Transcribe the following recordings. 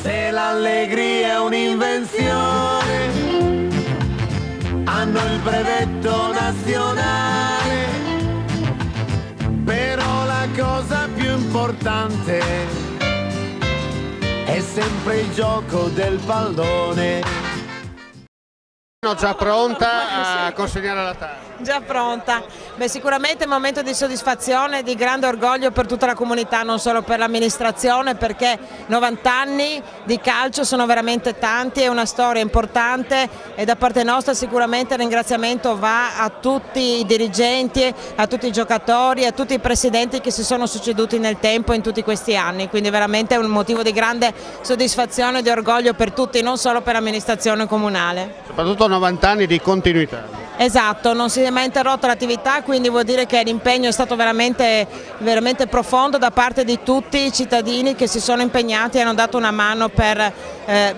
Se l'allegria è un'invenzione, hanno il brevetto nazionale, però la cosa più importante è sempre il gioco del pallone. Già pronta a consegnare la tazza? Già pronta. Beh, sicuramente è un momento di soddisfazione e di grande orgoglio per tutta la comunità, non solo per l'amministrazione, perché 90 anni di calcio sono veramente tanti, è una storia importante e da parte nostra sicuramente il ringraziamento va a tutti i dirigenti, a tutti i giocatori, a tutti i presidenti che si sono succeduti nel tempo in tutti questi anni, quindi veramente è un motivo di grande soddisfazione e di orgoglio per tutti, non solo per l'amministrazione comunale. Soprattutto 90 anni di continuità. Esatto, non si è mai interrotta l'attività, quindi vuol dire che l'impegno è stato veramente profondo da parte di tutti i cittadini che si sono impegnati e hanno dato una mano per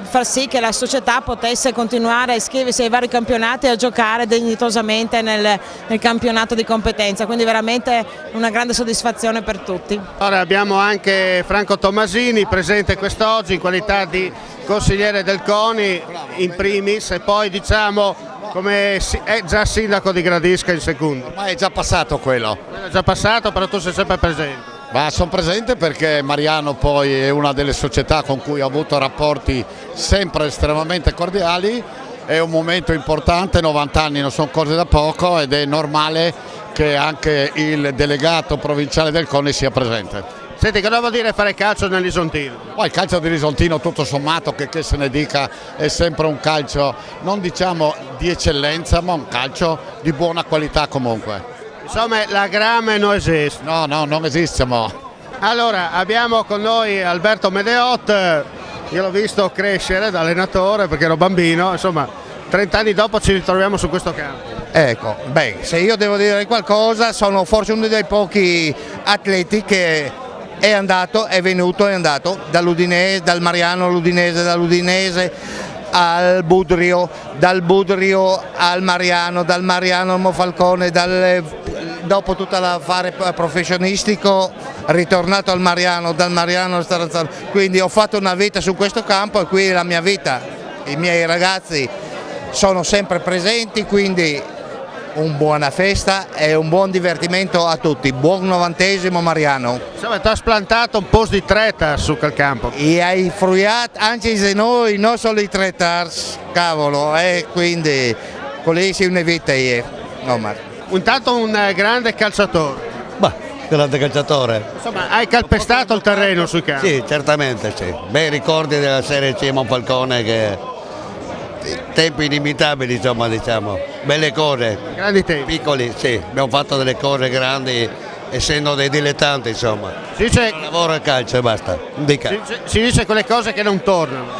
far sì che la società potesse continuare a iscriversi ai vari campionati e a giocare dignitosamente nel campionato di competenza, quindi veramente una grande soddisfazione per tutti. Ora abbiamo anche Franco Tommasini presente quest'oggi in qualità di consigliere del CONI in primis e poi diciamo come è già sindaco di Gradisca in secondo. Ma è già passato quello. È già passato, però tu sei sempre presente. Ma sono presente perché Mariano poi è una delle società con cui ho avuto rapporti sempre estremamente cordiali, è un momento importante, 90 anni non sono cose da poco ed è normale che anche il delegato provinciale del CONI sia presente. Senti, cosa vuol dire fare calcio nell'Isontino? Poi il calcio di Risontino tutto sommato, che se ne dica, è sempre un calcio non diciamo di eccellenza ma un calcio di buona qualità comunque. Insomma la grame non esiste. No, non esiste. Allora abbiamo con noi Alberto Medeot, io l'ho visto crescere da allenatore perché ero bambino, insomma 30 anni dopo ci ritroviamo su questo campo. Ecco, beh, se io devo dire qualcosa sono forse uno dei pochi atleti che è venuto dall'Udinese, dal Mariano all'Udinese, dall'Udinese al Budrio, dal Budrio al Mariano, dal Mariano al Monfalcone, dopo tutta l'affare professionistico ritornato al Mariano, dal Mariano al Starazzano, quindi ho fatto una vita su questo campo e qui è la mia vita, i miei ragazzi sono sempre presenti, quindi una buona festa e un buon divertimento a tutti, buon 90° Mariano. Insomma, ti ha splantato un po' di treta su quel campo. E hai fruiato anche se noi, non solo i tretars, cavolo, quindi quelli si una vita io. Intanto un grande calciatore. Bah, grande calciatore. Insomma, hai calpestato il terreno sui campi. Sì, certamente sì. Bei ricordi della Serie C Monfalcone che tempi inimitabili, insomma, diciamo, belle cose, grandi tempi, piccoli, sì, abbiamo fatto delle cose grandi essendo dei dilettanti, insomma, si dice lavoro e calcio e basta. Si dice quelle cose che non tornano.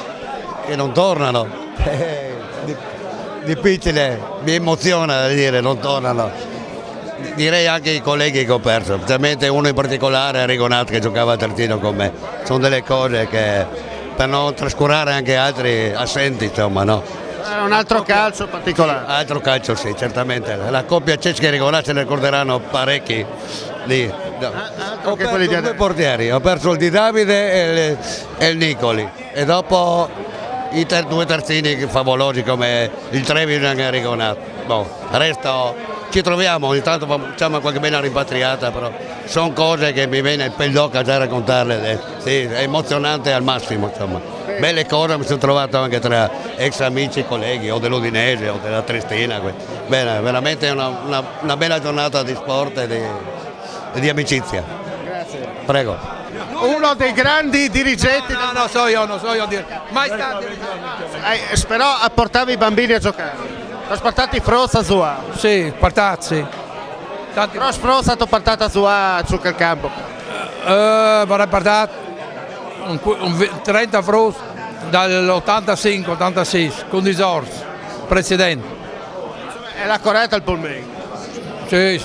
Che non tornano? Difficile, mi emoziona da dire, non tornano. Direi anche i colleghi che ho perso, specialmente uno in particolare, Rigonat, che giocava a terzino con me, sono delle cose che per non trascurare anche altri assenti, insomma, no? Era un altro calcio particolare. Altro calcio, sì, certamente. La coppia Cesca e Rigonat se ne ricorderanno parecchi lì. Ho perso due portieri, ho perso il Di Davide e il Nicoli e dopo i due terzini favolosi come il Trevi e anche Rigonat. Boh, il resto ci troviamo, ogni tanto facciamo qualche bella rimpatriata, però sono cose che mi viene il pel d'occa già a raccontarle, sì, è emozionante al massimo, insomma. Belle cose, mi sono trovato anche tra ex amici, colleghi, o dell'Udinese o della Triestina. Bene, veramente una bella giornata di sport e di amicizia. Grazie. Prego. Uno dei grandi dirigenti. No, non so io. Mai stato. Però portavi i bambini a giocare. Trasportati Frozza su A. Sì, partazzi. Però Frozza ti ha portato su A su quel campo. Vorrei partare un 30 Frozza dall'85-86 con Disors, presidente. È la corretta il polmone? Sì,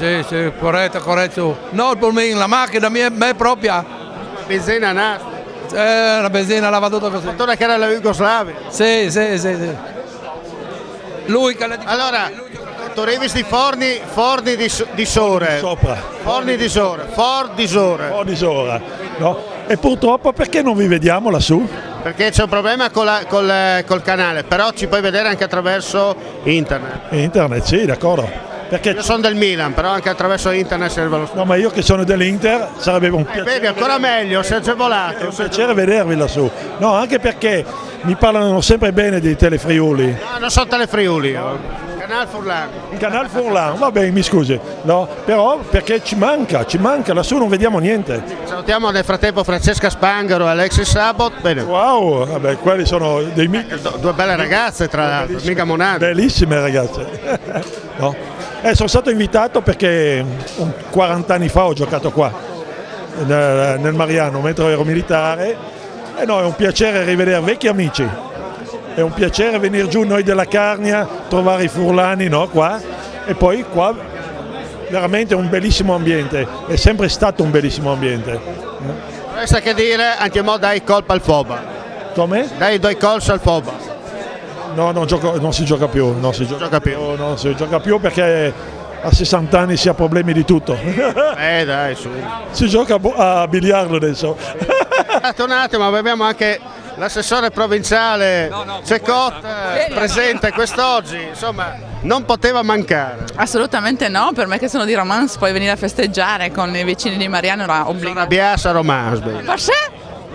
corretto. No, il polmone, la macchina mia è propria. Benzina nasta? La benzina l'aveva tutta così. Fattura che era la Jugoslavia? Sì. Lui che allora, tu arrivi di forni di Sore. Sopra. Forni di Sore. No? E purtroppo perché non vi vediamo lassù? Perché c'è un problema col canale, però ci puoi vedere anche attraverso internet. Internet, sì, d'accordo. Perché Io sono del Milan, però anche attraverso internet serve lo stesso. no, ma io che sono dell'Inter sarebbe un piacere. Vedi, ancora meglio, sei agevolato. È un piacere vedervi lassù. No, anche perché mi parlano sempre bene dei telefriuli. No, non sono telefriuli, Canal Furlan. Il canale Furlan, va bene, mi scusi. No, però perché ci manca, lassù non vediamo niente. Salutiamo nel frattempo Francesca Spangaro e Alexis Sabot. Bene. Wow, vabbè, quelli sono dei Due belle ragazze, tra l'altro, mica monate. bellissime ragazze. No? Sono stato invitato perché 40 anni fa ho giocato qua, nel Mariano, mentre ero militare. E no, è un piacere rivedere vecchi amici. È un piacere venire giù noi della Carnia, trovare i furlani, no, qua. E poi qua veramente un bellissimo ambiente, è sempre stato un bellissimo ambiente. Resta che dire, anche mo dai colpa al Foba. Come? Dai due colpi al Foba. No, non si gioca più, non si gioca più perché a 60 anni si ha problemi di tutto. Dai, su. Si gioca a biliardo adesso. Un attimo, abbiamo anche l'assessore provinciale Cecot presente quest'oggi, insomma non poteva mancare. Assolutamente no, per me che sono di Romans poi venire a festeggiare con i vicini di Mariano era obbligato. Arrabbiata a Romans.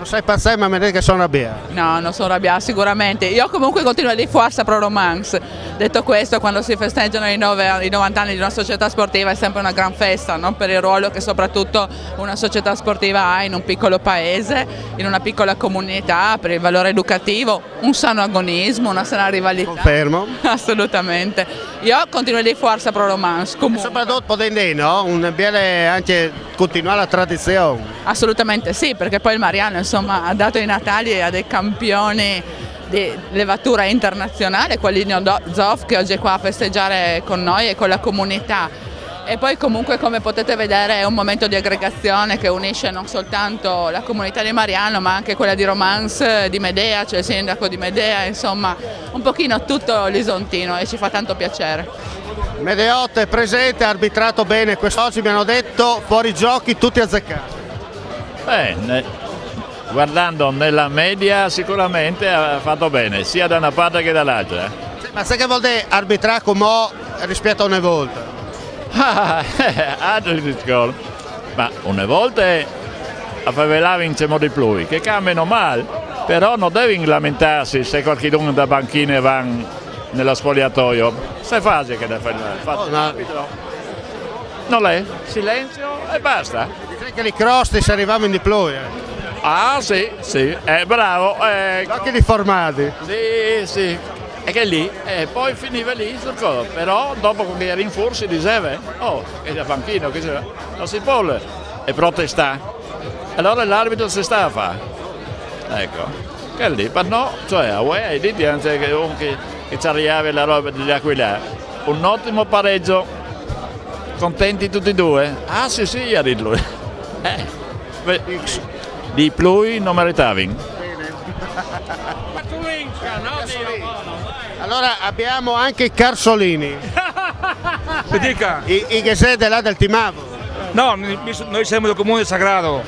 Non sei pazzai, ma mi dici che sono arrabbiato. No, non sono arrabbiata sicuramente. Io comunque continuo a dire forza pro Romans. Detto questo, quando si festeggiano i 90 anni di una società sportiva è sempre una gran festa, no? Per il ruolo che soprattutto una società sportiva ha in un piccolo paese, in una piccola comunità, per il valore educativo, un sano agonismo, una sana rivalità. Confermo. Assolutamente. Io continuo a dire forza pro Romans. Soprattutto potendo, no? Un bene anche continuare la tradizione. Assolutamente sì, perché poi il Mariano insomma ha dato i natali a dei campioni di levatura internazionale, quali di Zoff che oggi è qua a festeggiare con noi e con la comunità. E poi comunque, come potete vedere, è un momento di aggregazione che unisce non soltanto la comunità di Mariano ma anche quella di Romans, di Medea, c'è il sindaco di Medea, insomma un pochino tutto l'isontino e ci fa tanto piacere. Medeotte è presente, ha arbitrato bene quest'oggi, mi hanno detto fuori giochi tutti azzeccati. Guardando nella media sicuramente ha fatto bene, sia da una parte che dall'altra. Ma sai che vuol dire arbitrare come rispetto a una volta? Altro discorso. Ma una volta a favela vinciamo di più, che cambiano male, però non devi lamentarsi se qualcuno da banchine va nello spogliatoio. Se facile che deve fare l'arbitro. Non è? Silenzio e basta. Dice che li crosti se arriviamo in di più. Ah sì, bravo. Occhi di formati. Sì. E che lì, poi finiva lì sul codo, però dopo che era in fuori si diceva, è da banchino, non si può e protestare. Allora l'arbitro si sta a fare. Ecco, che lì, per no, cioè, hai detto anche che ci arriva la roba degli Aquilani. Un ottimo pareggio, contenti tutti e due? Ah sì, ha detto lui. Di più non meritavi. Allora abbiamo anche i Carsolini. Mi dica. I che siete là del Timavo? No, noi siamo del comune Sagrado.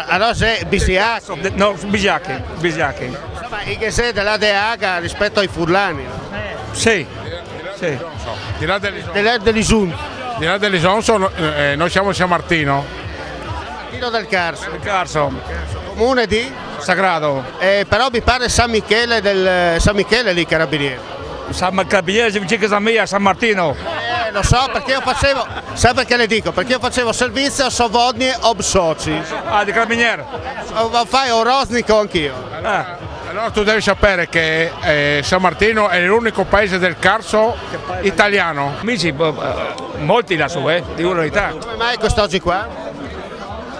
Allora sei Bisiacchi. No, Bisiacchi. Insomma, i che siete là de Aga rispetto ai Furlani. Sì. Di là dell'Isun. Di là dell'Ison noi siamo a San Martino. Martino del Carso. Il Carso. Comune di? Sagrado. Però mi pare San Michele lì Carabinieri. San Carabinieri vicino a me a San Martino. Lo so perché io facevo, sai perché le dico? Perché io facevo servizio a Sovodnie Obsoci. Ah, di Carabinieri. Fai Orosnico anch'io. Allora tu devi sapere che San Martino è l'unico paese del Carso italiano. Amici, molti lassù, dico la verità. Come mai quest'oggi qua?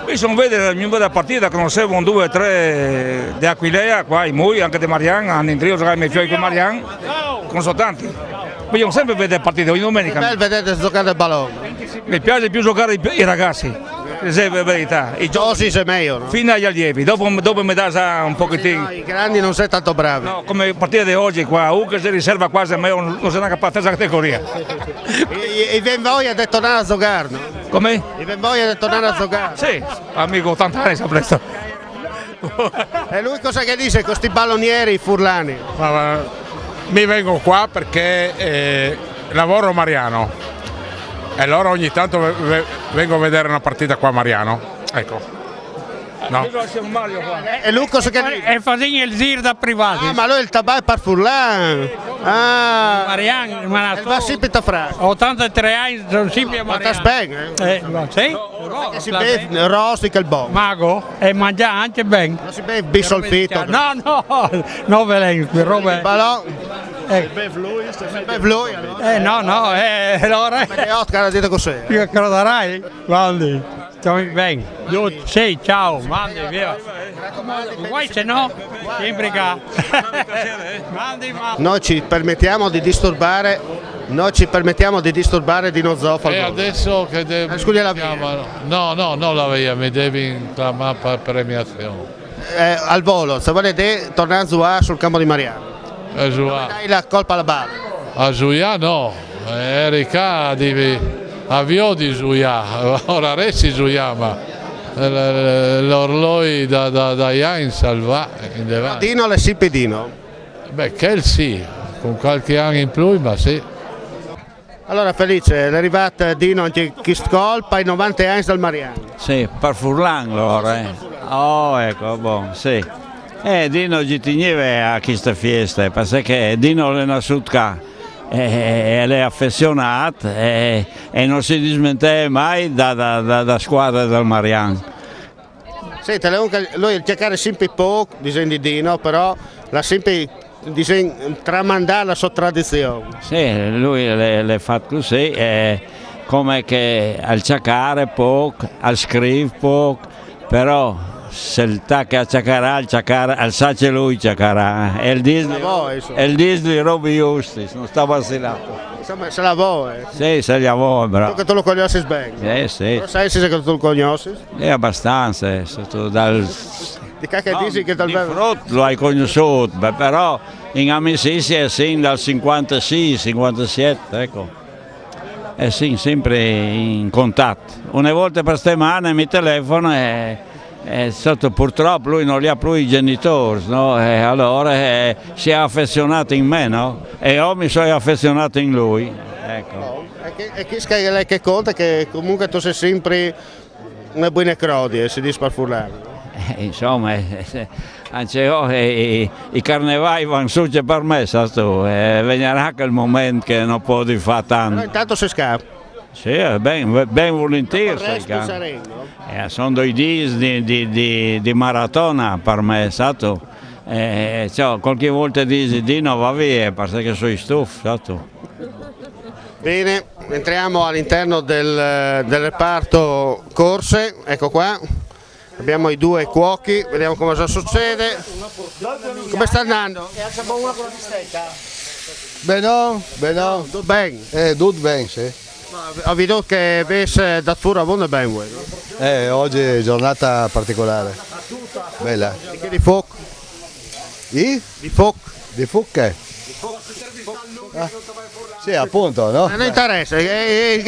Io sono vedere la partita, conoscevo un 2 o 3 di Aquilea, qua i Mui, anche di Marian, hanno in trio giocare i miei figli con Marian, conosco tanti. Poi io sempre vedo le partite, ogni domenica. È bello vedere giocare il pallone. Mi piace più giocare i ragazzi, se è verità. I giochi è meglio, no? Fino agli allievi, dopo mi dà un pochettino. No, i grandi non sei tanto bravi. No, come partita di oggi qua, che si riserva quasi a me, non sei neanche per la categoria. E ben voglia di tornare a giocare, no? Come? E ben voglia di tornare a giocare? Sì, amico, 80 anni presto. E lui cosa che dice con questi ballonieri furlani? Mi vengo qua perché lavoro a Mariano e allora ogni tanto vengo a vedere una partita qua a Mariano. Ecco. No. E lui cosa che dice? E facendo il giro da privati. Ah, ma lui il tabacco per furlan. Ah, Mariano, ma il va sempre a frase. 83 anni, sono sempre a Mariano. Ma bene, sì? Che si beve rostica il bon. Mago, e mangia anche bene. Non si beve bisolfito. No, no, veleno, roba. Ballon. Beve lui allora. No, allora. Ma che Oscar ha detto così? Io crederai? Guardi, stiamo bene. Sì, ciao, mandi, via. Vuoi se no? Sempre qua. Noi ci permettiamo di disturbare Dino Zoff. E adesso che devi scusi la via. No, non la via, mi devi chiamare per premiazione. Al volo, se volete tornare a giocare sul campo di Mariano. Dai la colpa alla barra. A Giuia no, Erika devi avviò di Giuia, ora resti Giuia, ma l'orloi da Jain salva in davanti. Dino le sì Dino. Beh, quel sì, con qualche anno in più, ma sì. Allora Felice, è arrivato Dino anche chi colpa ai 90 anni dal Mariano. Sì, per Furlan allora. Oh, ecco, buon, sì. Dino ci teneva a questa festa, perché Dino è nato qua e è affezionato e non si dismenteva mai da squadra del Mariano. Senti, lui cercare sempre poco, disegno di Dino, però l'ha sempre tramandare la sua tradizione. Sì, lui l'ha fatto così, come che al cercare poco, al scrivere poco, però se il tacca a cercare, al sace lui cercherà. E il Disney Roby Justis, non sta vacillato. Insomma, se la vuoi. Sì, se la vuoi, bravo. Tu che tu lo conosci bene. Sì. Lo sai se tu lo conosci? Abbastanza, Di che dici che di frutto lo hai conosciuto, però in amicizia sin dal 56, 57, ecco. Sì, sempre in contatto. Una volta per settimana mi telefono e purtroppo lui non li ha più i genitori, no? E allora si è affezionato in me, no? E io mi sono affezionato in lui. Ecco. E che conta che comunque tu sei sempre una buona crodi, si dice per furlare. Insomma, anche i carnevali vanno su per me, sai tu, e venirà quel momento che non può fare tanto. Però intanto si scappa. Sì, ben volentieri. Sono 2 giorni di maratona per me, sai tu. Qualche volta dici Dino va via perché sono stufo, sai tu. Bene, entriamo all'interno del reparto corse, ecco qua. Abbiamo i 2 cuochi, vediamo cosa succede. Come sta andando? Bene. Tutto bene? Tutto bene, sì. Ho visto che avete dato fuori a buona ben voi. Oggi è giornata particolare. Bella. E che di fuoco? Di fuoco? Di fuoco? Sì, appunto, no? Non interessa, che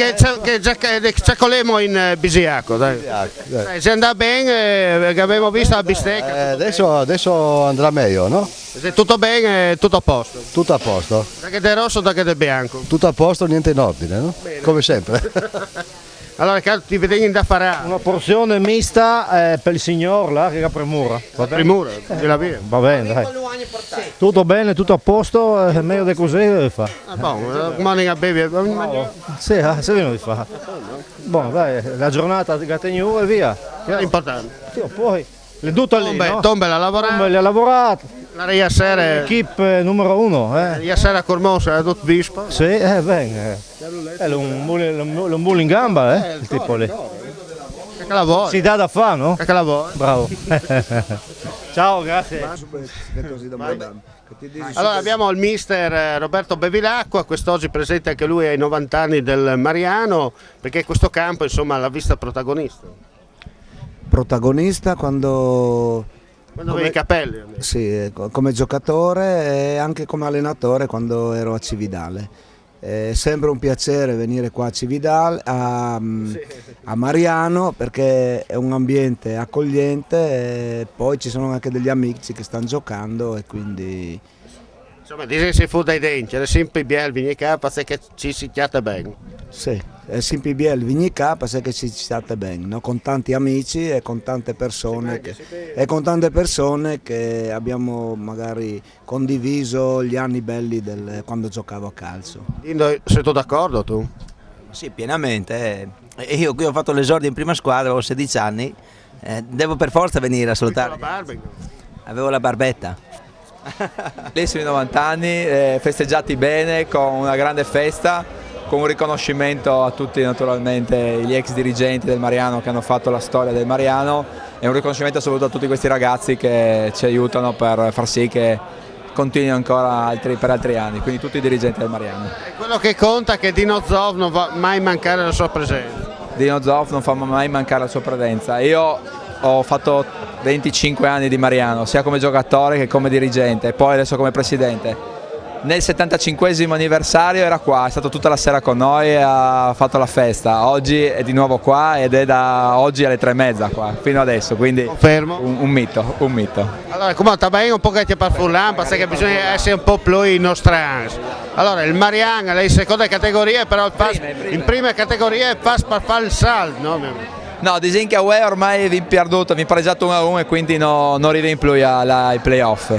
ci colemo in Bisiaco, dai. Se andrà bene, che abbiamo visto la bistecca. Adesso andrà meglio, no? Se tutto bene, tutto a posto. Tutto a posto. Da che del rosso, da che del bianco. Tutto a posto, niente in ordine, no? Bene. Come sempre. Allora, ti vedi da fare. Una porzione mista per il signor là che ha premura. Premura, la via. Va bene, dai. Tutto bene, tutto a posto, meglio di così fa. Morning a baby. Sì, se viene di fa. Buono, dai, la giornata di Gategnu e via. È importante. Sì, poi le dute lì, no? Tombe l'ha lavorato. Tombe l'ha lavorato. La Riasera. L'equipe numero 1. Riasera Cormosa, è tutto vispo. Sì, bene. È un bull in gamba, il tipo lì. Che la vuoi? Si dà da fare, no? Che la vuoi? Bravo. Ciao, grazie. Allora abbiamo il mister Roberto Bevilacqua, quest'oggi presente anche lui ai 90 anni del Mariano, perché questo campo insomma l'ha vista protagonista. Protagonista quando avevi i capelli? Sì, come giocatore e anche come allenatore quando ero a Cividale. È sempre un piacere venire qua a Cividale, a Mariano, perché è un ambiente accogliente e poi ci sono anche degli amici che stanno giocando e quindi... Insomma, dice che si fu dai denti, è sempre bello venire qua perché ci si chiama bene. Sì, è sempre bello venire qua perché ci state bene, no? Con tanti amici e con tante persone, che abbiamo magari condiviso gli anni belli quando giocavo a calcio. Sei tu d'accordo tu? Sì, pienamente. Io qui ho fatto l'esordio in prima squadra, avevo 16 anni, devo per forza venire a salutare. Avevo la barbetta. Bellissimi 90 anni, festeggiati bene, con una grande festa, con un riconoscimento a tutti naturalmente gli ex dirigenti del Mariano che hanno fatto la storia del Mariano e un riconoscimento soprattutto a tutti questi ragazzi che ci aiutano per far sì che continui ancora per altri anni, quindi tutti i dirigenti del Mariano. E quello che conta è che Dino Zoff non va mai mancare la sua presenza. Dino Zoff non fa mai mancare la sua presenza. Io ho fatto 25 anni di Mariano, sia come giocatore che come dirigente e poi adesso come presidente. Nel 75esimo anniversario era qua, è stato tutta la sera con noi e ha fatto la festa. Oggi è di nuovo qua ed è da oggi alle 3:30 qua, fino adesso, quindi confermo. Un mito, un mito. Allora, come sta bene un po' che ti parliamo, perché bisogna essere un po' più nostrani. Allora, il Mariano è in seconda categoria, però in prima categoria passa per fare il salto, no? No, dicono che ormai vi perduto, vi pareggiato 1-1 e quindi non arriviamo più ai playoff.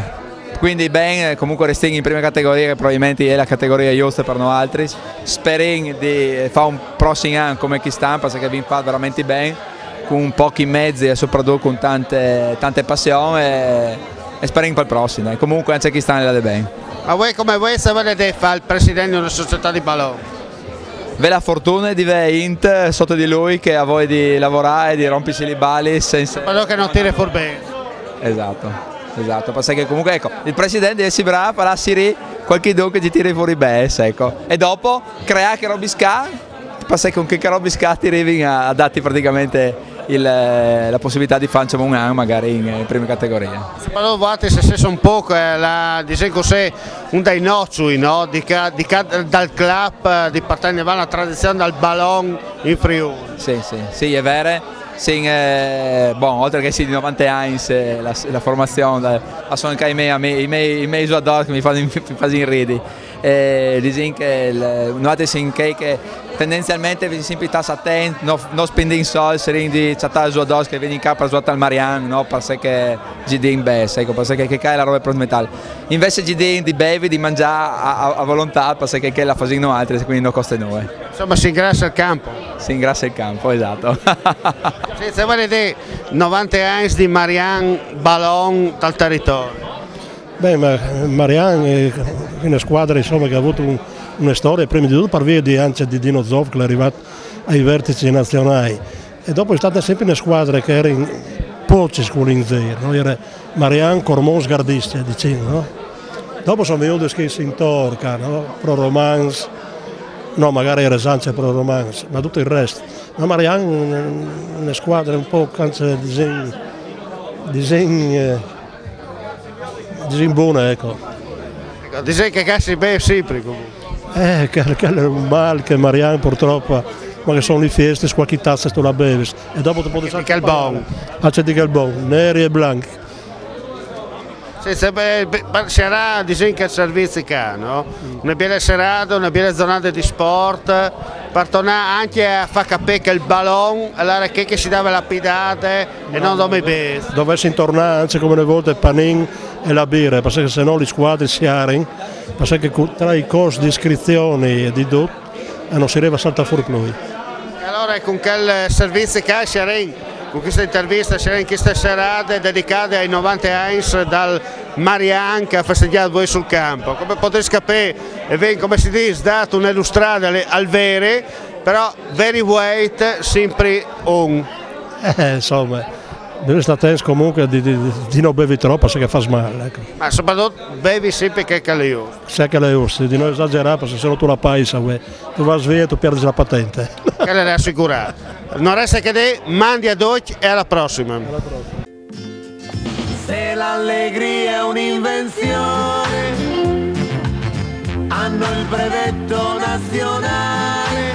Quindi ben, comunque restiamo in prima categoria che probabilmente è la categoria giusta per noi altri. Speriamo di fare un prossimo anno come chi stampa, perché vi fa veramente bene, con pochi mezzi e soprattutto con tante passioni e speriamo per il prossimo. E comunque anche chi sta nella bene. Ma voi come voi se volete fare il presidente di una società di ballone? Ve la fortuna di avere Int sotto di lui che ha voglia di lavorare e di rompersi i bali senza... Quello che non tira fuori bene. Esatto, perché comunque ecco, il presidente deve essere bravo, farà qualche dunque che ti tiri fuori bene, ecco. E dopo crea che Robisca, perché con che Robisca ti arrivi a darti praticamente la possibilità di fare un anno magari in prima categoria. Se parlate se un po' diciamo così, un dei nocciui, no? Dal club di partire alla tradizione del ballon in Friuli. Sì, è vero. Sì, oltre che sì, di 90 anni la formazione, sono anche i miei giocatori che mi fanno ridere. Dicono che noi siamo che tendenzialmente vi sempre stare attenti, non spendere soldi di cercare giocatori che vengono in capo a giocare al Mariano, no? Perché GD best, ecco, perché che è la roba fondamentale. Invece GD di bevi, di mangiare a volontà, perché che la fanno altri, quindi non costa noi. Insomma, si ingrassa il campo. Si ingrassa il campo, esatto. Se volete 90 anni di Mariano Ballon dal territorio. Beh, ma Mariano è una squadra insomma, che ha avuto una storia, prima di tutto per via anche di Dino Zoff che è arrivato ai vertici nazionali e dopo è stata sempre una squadra che era in pochi scuolinzeri, no? Era Mariano, Cormon, Sgardistia, dicendo, no? Dopo sono venuti che si intorca, no? Pro Romance, no magari era Sancia Pro Romance, ma tutto il resto. Ma Mariano è una squadra un po' buona, ecco. Dice che cazzo bene sempre comunque. Che è un male che Mariano purtroppo, ma che sono le feste, qualche tazza tu la bevi e dopo ti puoi dire che è il buon. C'è di Galbon, neri e bianchi. Sarà disegno che servizi che no? Una bella serata, una bella giornata di sport, per tornare anche a far capire che il ballon allora che si dava lapidate e non dove bere. Dovessi tornare anche come una volta il panin e la birra, perché se no le squadre si arono, perché tra i costi di iscrizione e di tutto non si arriva a saltare fuori più. E allora con quel servizio che si arena? Con questa intervista c'erano in queste serate dedicate ai 90 anni dal Mariano che ha festeggiato voi sul campo. Come potete capire, e come si dice, dato un'illustrata al vere, però very weight sempre on. Insomma, bisogna stare attenti comunque di non bevi troppo perché fa male. Ecco. Ma soprattutto bevi sempre che è giusto. Se che è giusto, di non esagerare perché se no tu la paisa, tu vai sveglia e tu perdi la patente. Che le assicurare. Non resta che te, mandi a Doc e alla prossima. Se l'allegria è un'invenzione, hanno il brevetto nazionale,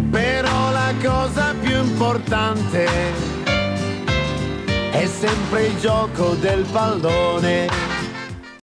però la cosa più importante è sempre il gioco del pallone.